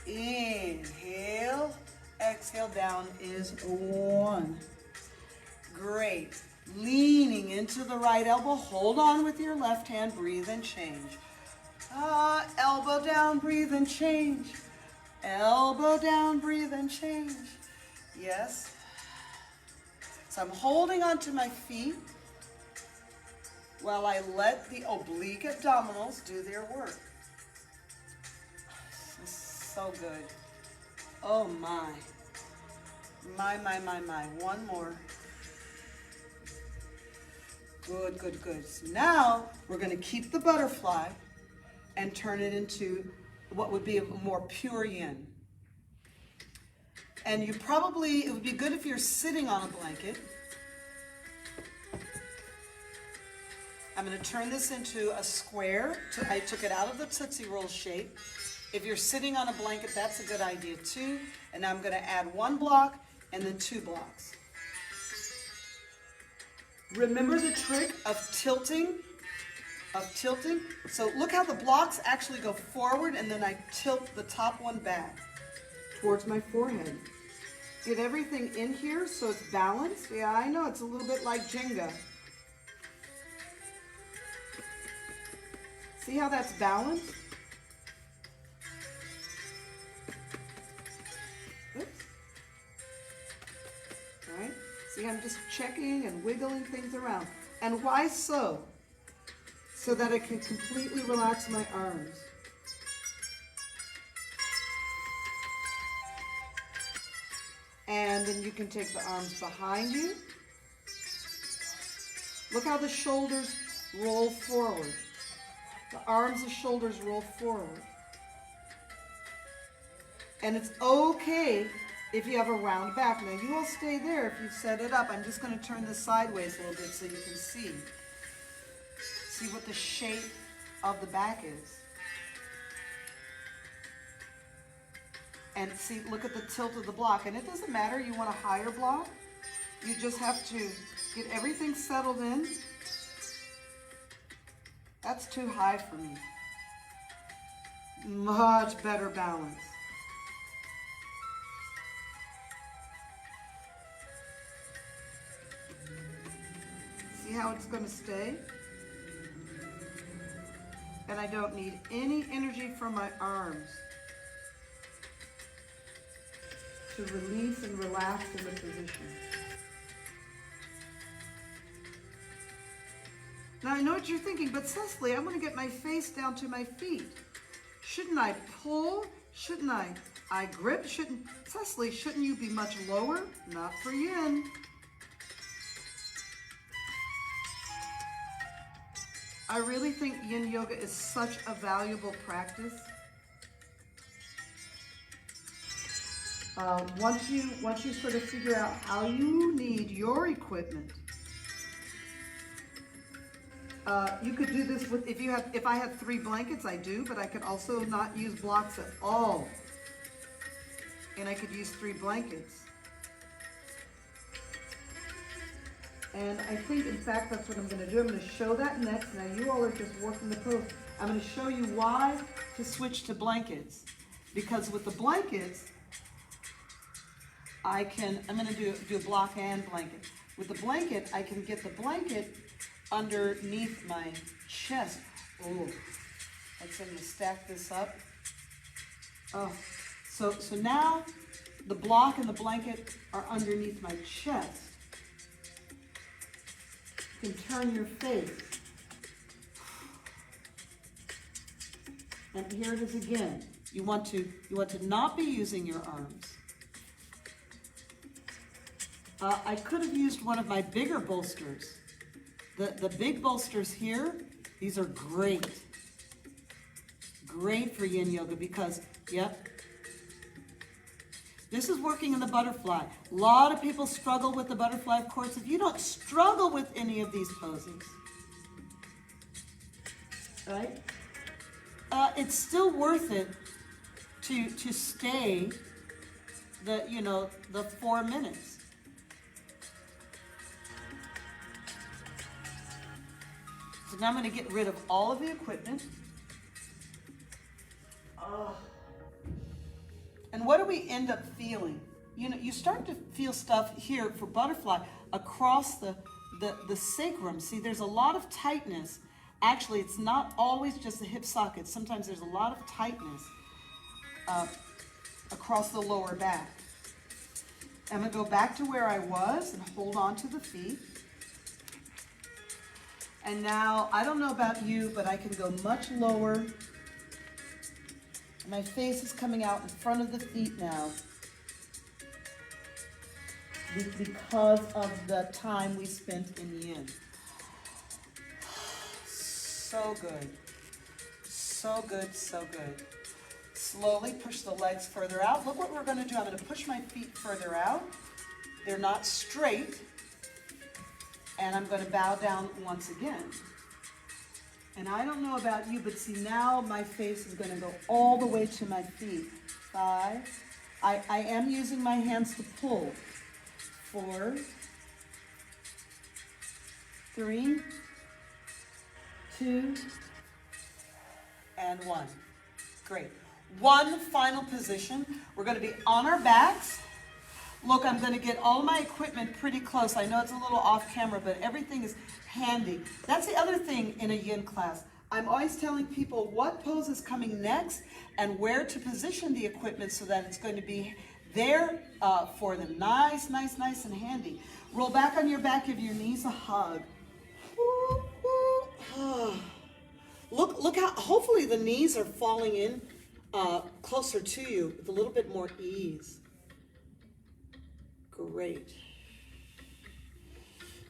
Inhale. Exhale down is 1. Great. Leaning into the right elbow. Hold on with your left hand. Breathe and change. Elbow down. Breathe and change. Elbow down. Breathe and change. Yes. So I'm holding onto my feet. while I let the oblique abdominals do their work. This is so good. Oh my. My. One more. Good, good, good. So now we're going to keep the butterfly and turn it into what would be a more pure yin. And it would be good if you're sitting on a blanket. I'm going to turn this into a square. I took it out of the Tootsie Roll shape. If you're sitting on a blanket, that's a good idea too. And now I'm going to add 1 block and then 2 blocks. Remember the trick of tilting? So look how the blocks actually go forward and then I tilt the top one back towards my forehead. Get everything in here so it's balanced. Yeah, I know, it's a little bit like Jenga. See how that's balanced? Oops. All right. See, I'm just checking and wiggling things around. And why so? So that I can completely relax my arms. And then you can take the arms behind you. Look how the shoulders roll forward. The arms and shoulders roll forward. And it's okay if you have a round back. Now you all stay there if you set it up. I'm just going to turn this sideways a little bit so you can see. See what the shape of the back is. And see, look at the tilt of the block. And it doesn't matter, you want a higher block. You just have to get everything settled in. That's too high for me. Much better balance. See how it's going to stay? And I don't need any energy from my arms to release and relax in the position. Now I know what you're thinking, but Cecily, I want to get my face down to my feet. Shouldn't I pull? Shouldn't I grip? Cecily, shouldn't you be much lower? Not for yin. I really think yin yoga is such a valuable practice. Once you sort of figure out how you need your equipment, you could do this with, if I had 3 blankets, I do, but I could also not use blocks at all. And I could use 3 blankets. And I think, in fact, that's what I'm going to do. I'm going to show that next. Now, you all are just working the pose. I'm going to show you why to switch to blankets. Because with the blankets, I'm going to do a block and blanket. With the blanket, I can get the blanket underneath my chest. Oh, let's going to stack this up. Oh, so now the block and the blanket are underneath my chest. You can turn your face. And here it is again. You want to not be using your arms. I could have used one of my bigger bolsters. The big bolsters here, these are great. Great for yin yoga because, yep, this is working in the butterfly. A lot of people struggle with the butterfly. Of course, if you don't struggle with any of these poses, right? It's still worth it to stay the 4 minutes. So now I'm going to get rid of all of the equipment. And what do we end up feeling? You start to feel stuff here for butterfly across the sacrum. See, there's a lot of tightness. Actually, it's not always just the hip socket. Sometimes there's a lot of tightness across the lower back. I'm going to go back to where I was and hold on to the feet. And now, I don't know about you, but I can go much lower. My face is coming out in front of the feet now because of the time we spent in Yin. So good. So good, so good. Slowly push the legs further out. Look what we're going to do. I'm going to push my feet further out. They're not straight. And I'm going to bow down once again. And I don't know about you, but see now my face is going to go all the way to my feet. 5. I am using my hands to pull. 4, 3, 2, and 1. Great. One final position. We're going to be on our backs. Look, I'm going to get all my equipment pretty close. I know it's a little off camera, but everything is handy. That's the other thing in a Yin class. I'm always telling people what pose is coming next and where to position the equipment so that it's going to be there for them. Nice, nice, nice and handy. Roll back on your back, give your knees a hug. Look how, hopefully the knees are falling in closer to you with a little bit more ease. Great.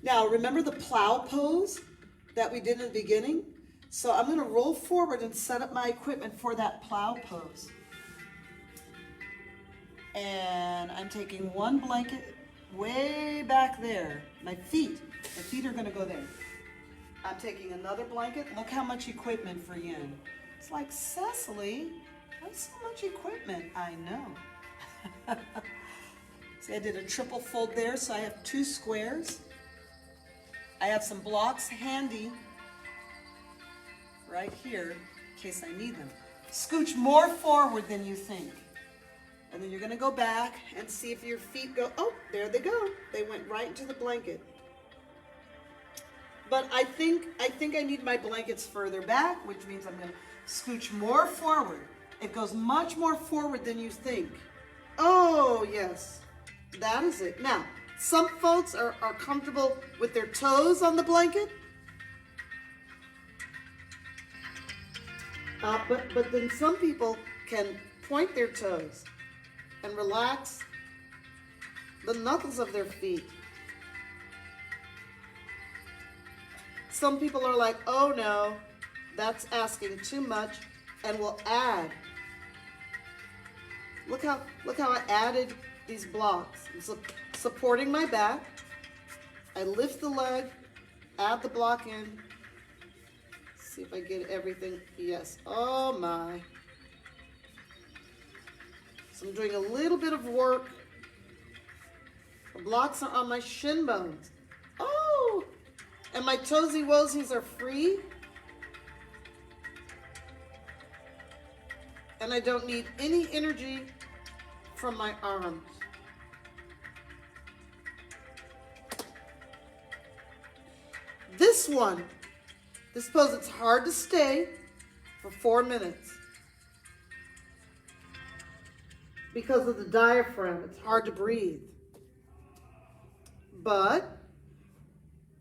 Now, remember the plow pose that we did in the beginning? So I'm going to roll forward and set up my equipment for that plow pose. And I'm taking one blanket way back there. My feet are going to go there. I'm taking another blanket. Look how much equipment for Yin. It's like, Cecily, that's so much equipment. I know. See, I did a triple fold there, so I have 2 squares. I have some blocks handy right here in case I need them. Scooch more forward than you think. And then you're going to go back and see if your feet go, oh, there they go. They went right into the blanket. But I think I need my blankets further back, which means I'm going to scooch more forward. It goes much more forward than you think. Oh, yes. That is it. Now, some folks are comfortable with their toes on the blanket. But then some people can point their toes and relax the knuckles of their feet. Some people are like, oh no, that's asking too much, and will add. Look how I added these blocks. I'm supporting my back. I lift the leg, add the block in. See if I get everything. Yes. Oh my. So I'm doing a little bit of work. The blocks are on my shin bones. Oh! And my toesy woesies are free. And I don't need any energy from my arms. This pose, it's hard to stay for 4 minutes. Because of the diaphragm, it's hard to breathe. But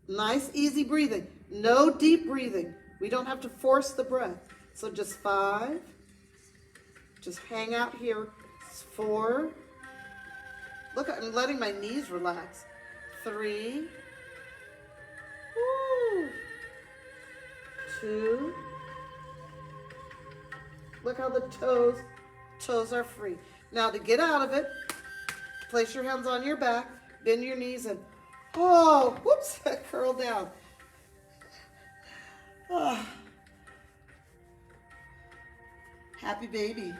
nice, easy breathing. No deep breathing. We don't have to force the breath. So just 5. Just hang out here. 4. Look, I'm letting my knees relax. 3. Woo. 2. Look how the toes are free. Now to get out of it, place your hands on your back, bend your knees and, oh, whoops, curl down. Oh. Happy baby.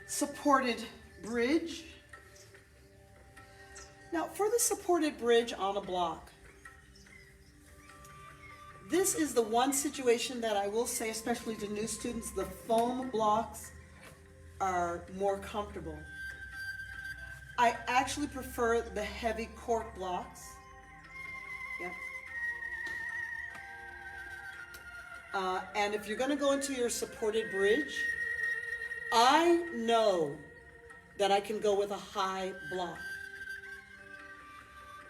Supported bridge. Now for the supported bridge on a block, this is the one situation that I will say, especially to new students, the foam blocks are more comfortable. I actually prefer the heavy cork blocks. Yeah. And if you're going to go into your supported bridge, I know that I can go with a high block.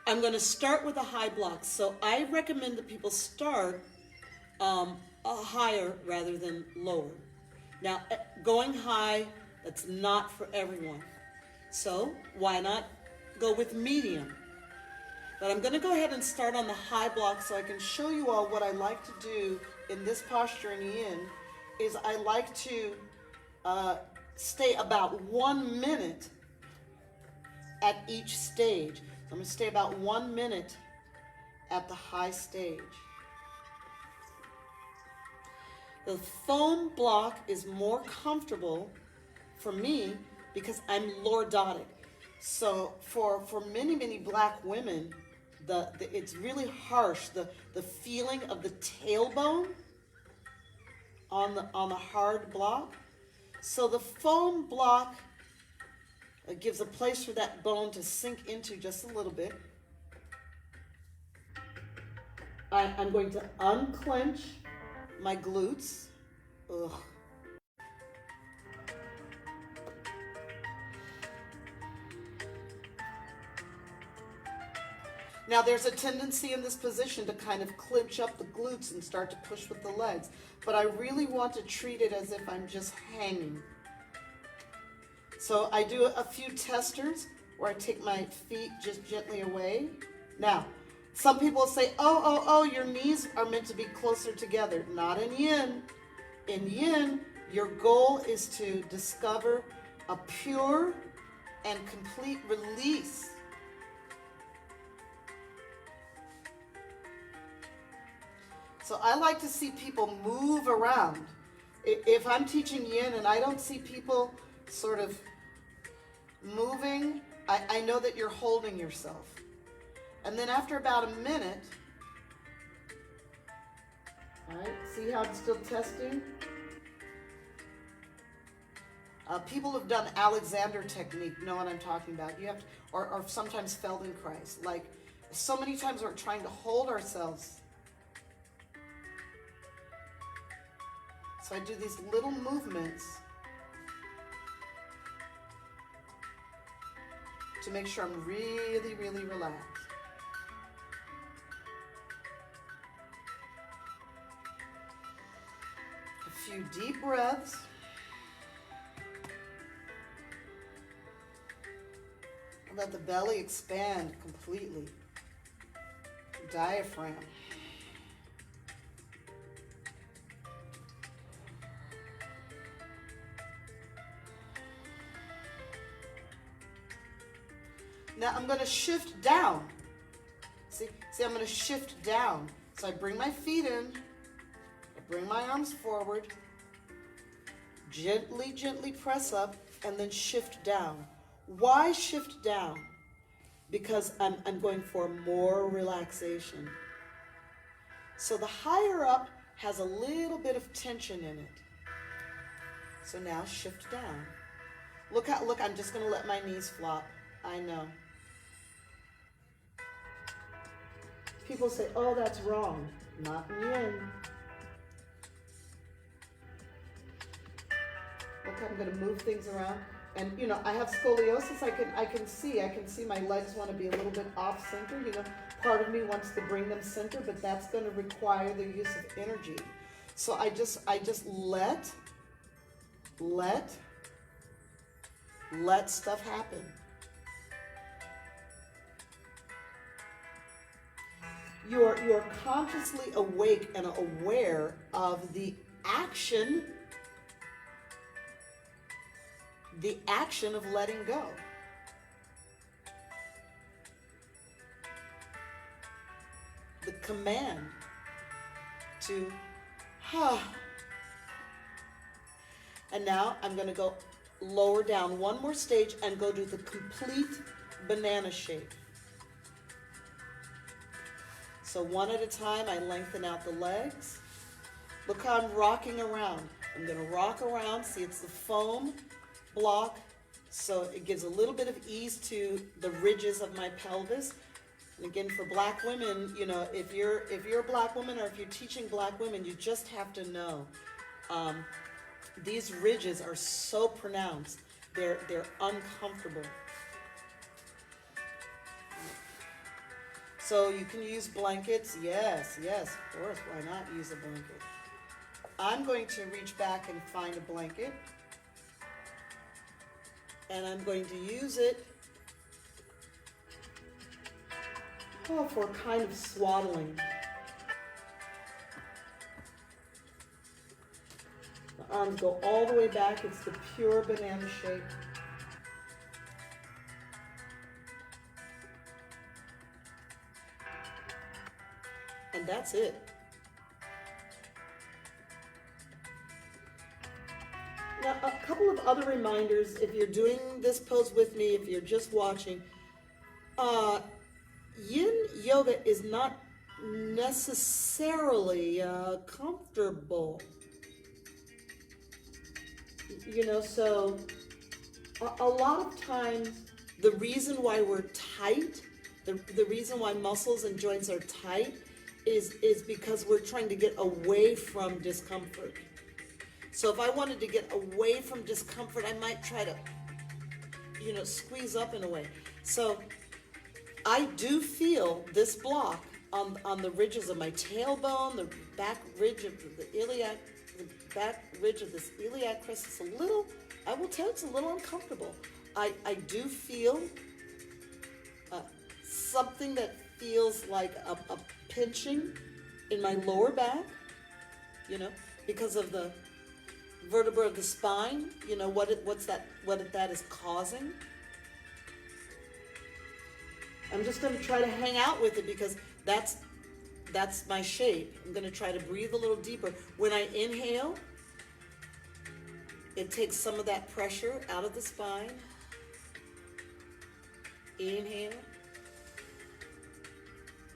I'm going to start with a high block. So I recommend that people start higher rather than lower. Now, going high, that's not for everyone. So why not go with medium? But I'm going to go ahead and start on the high block so I can show you all what I like to do in this posture in Yin is I like to stay about 1 minute at each stage. So I'm going to stay about 1 minute at the high stage. The foam block is more comfortable for me because I'm lordotic. So for many, many black women, it's really harsh. The feeling of the tailbone on the hard block. So the foam block gives a place for that bone to sink into just a little bit. I'm going to unclench my glutes. Ugh. Now there's a tendency in this position to kind of clinch up the glutes and start to push with the legs, but I really want to treat it as if I'm just hanging. So I do a few testers where I take my feet just gently away. Now, some people say, oh, your knees are meant to be closer together. Not in Yin. In Yin, your goal is to discover a pure and complete release. So I like to see people move around. If I'm teaching Yin and I don't see people sort of moving, I know that you're holding yourself. And then after about a minute, all right, see how I'm still testing? People who've done Alexander technique know what I'm talking about. You have to, or sometimes Feldenkrais. Like so many times we're trying to hold ourselves. So I do these little movements to make sure I'm really, really relaxed. A few deep breaths. Let the belly expand completely. Diaphragm. Now I'm going to shift down. See, I'm going to shift down. So I bring my feet in, I bring my arms forward, gently, gently press up, and then shift down. Why shift down? Because I'm going for more relaxation. So the higher up has a little bit of tension in it. So now shift down. Look, I'm just going to let my knees flop. I know. People say, oh, that's wrong. Not in Yin. Look, I'm going to move things around. And, you know, I have scoliosis. I can see my legs want to be a little bit off center. You know, part of me wants to bring them center, but that's going to require the use of energy. So I just let stuff happen. You're consciously awake and aware of the action of letting go. The command to, And now I'm going to go lower down one more stage and go to the complete banana shape. So one at a time, I lengthen out the legs. Look how I'm rocking around. I'm going to rock around. See, it's the foam block, so it gives a little bit of ease to the ridges of my pelvis. And again, for black women, you know, if you're a black woman or if you're teaching black women, you just have to know these ridges are so pronounced they're uncomfortable. So you can use blankets. Yes, of course. Why not use a blanket? I'm going to reach back and find a blanket. And I'm going to use it for kind of swaddling. The arms go all the way back. It's the pure banana shape. And that's it. Now, a couple of other reminders, if you're doing this pose with me, if you're just watching, Yin yoga is not necessarily comfortable. You know, so a lot of times the reason why we're tight, the reason why muscles and joints are tight is because we're trying to get away from discomfort. So if I wanted to get away from discomfort, I might try to, you know, squeeze up in a way. So I do feel this block on the ridges of my tailbone, the back ridge of the iliac, the back ridge of this iliac crest. It's a little, I will tell you, it's a little uncomfortable. I do feel something that feels like a pinching in my lower back, you know, because of the vertebra of the spine, you know, what that is causing. I'm just going to try to hang out with it because that's my shape. I'm going to try to breathe a little deeper. When I inhale, it takes some of that pressure out of the spine. Inhale.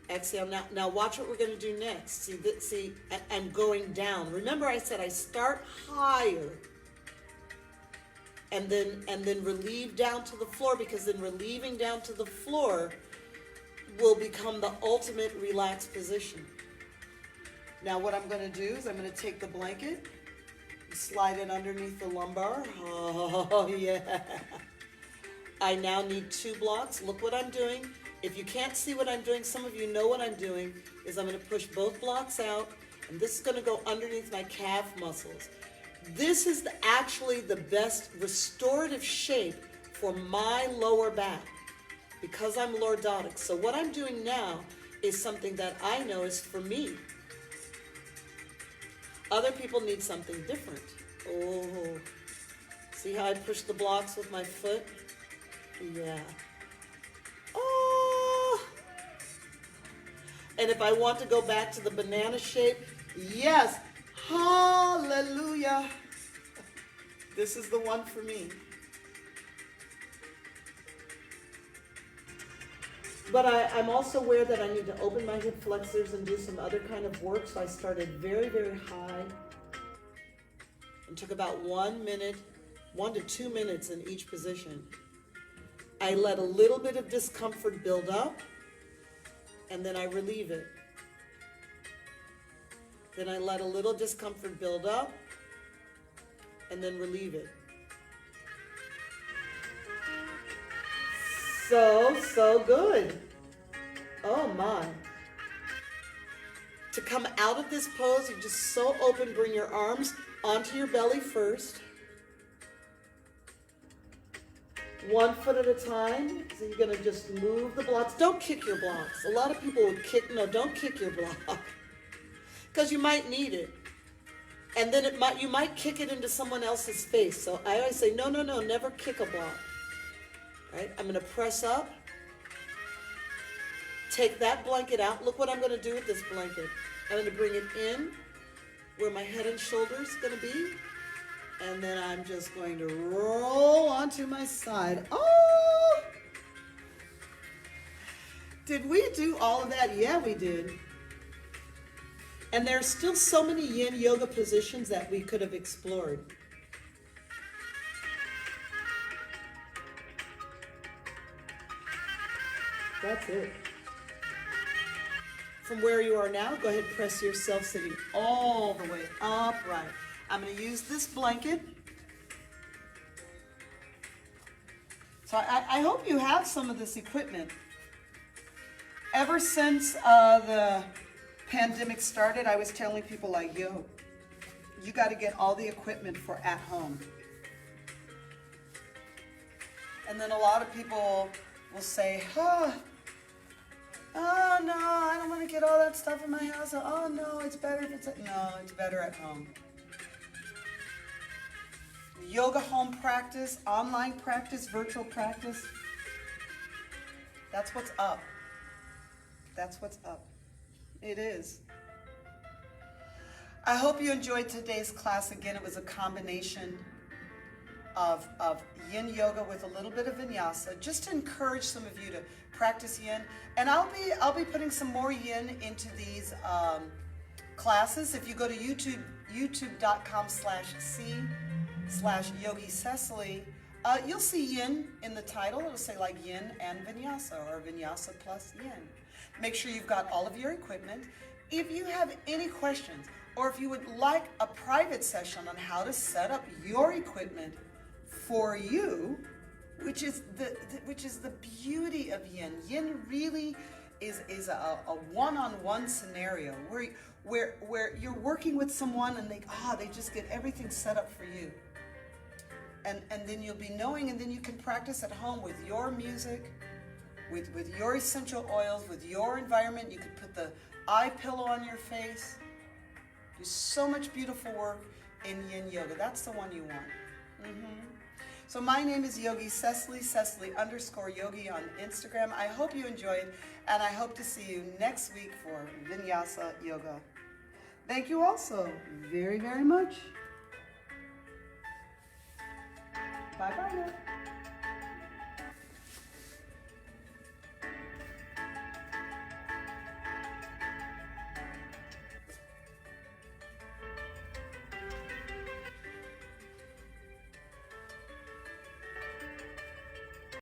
Exhale. Now watch what we're going to do next. See, I'm going down. Remember I said I start higher and then relieve down to the floor, because then relieving down to the floor will become the ultimate relaxed position. Now what I'm going to do is I'm going to take the blanket, slide it underneath the lumbar. Oh yeah. I now need 2 blocks. Look what I'm doing. If you can't see what I'm doing, some of you know what I'm doing, is I'm going to push both blocks out, and this is going to go underneath my calf muscles. This is actually the best restorative shape for my lower back because I'm lordotic. So what I'm doing now is something that I know is for me. Other people need something different. Oh, see how I push the blocks with my foot? Yeah. Oh. And if I want to go back to the banana shape, yes. Hallelujah. This is the one for me. But I'm also aware that I need to open my hip flexors and do some other kind of work. So I started very, very high and took about 1 to 2 minutes in each position. I let a little bit of discomfort build up, and then I relieve it. Then I let a little discomfort build up, and then relieve it. So good. Oh my. To come out of this pose, you're just so open. Bring your arms onto your belly first. 1 foot at a time. So you're going to just move the blocks. Don't kick your blocks. A lot of people would kick. No, don't kick your block. Because you might need it. And then you might kick it into someone else's face. So I always say, no, never kick a block. Right? I'm going to press up. Take that blanket out. Look what I'm going to do with this blanket. I'm going to bring it in where my head and shoulders are going to be. And then I'm just going to roll onto my side. Oh! Did we do all of that? Yeah, we did. And there's still so many yin yoga positions that we could have explored. That's it. From where you are now, go ahead and press yourself sitting all the way upright. I'm going to use this blanket So I hope you have some of this equipment. Ever since the pandemic started, I was telling people like, yo, you got to get all the equipment for at home. And then a lot of people will say, oh no, I don't want to get all that stuff in my house. Oh no, it's better if it's no, it's better at home. Yoga home practice, online practice, virtual practice. That's what's up. That's what's up. It is. I hope you enjoyed today's class. Again, it was a combination of yin yoga with a little bit of vinyasa, just to encourage some of you to practice yin. And I'll be putting some more yin into these classes. If you go to youtube.com/c/Yogi Cecily, you'll see yin in the title. It'll say like yin and vinyasa, or vinyasa plus yin. Make sure you've got all of your equipment. If you have any questions, or if you would like a private session on how to set up your equipment for you, which is the beauty of yin. Yin really is a one-on-one scenario where you're working with someone and they just get everything set up for you. And then you'll be knowing, and then you can practice at home with your music, with your essential oils, with your environment. You can put the eye pillow on your face. Do so much beautiful work in yin yoga. That's the one you want. So my name is Yogi Cecily, Cecily_Yogi on Instagram. I hope you enjoyed, and I hope to see you next week for Vinyasa Yoga. Thank you all so very, very much. Bye-bye now.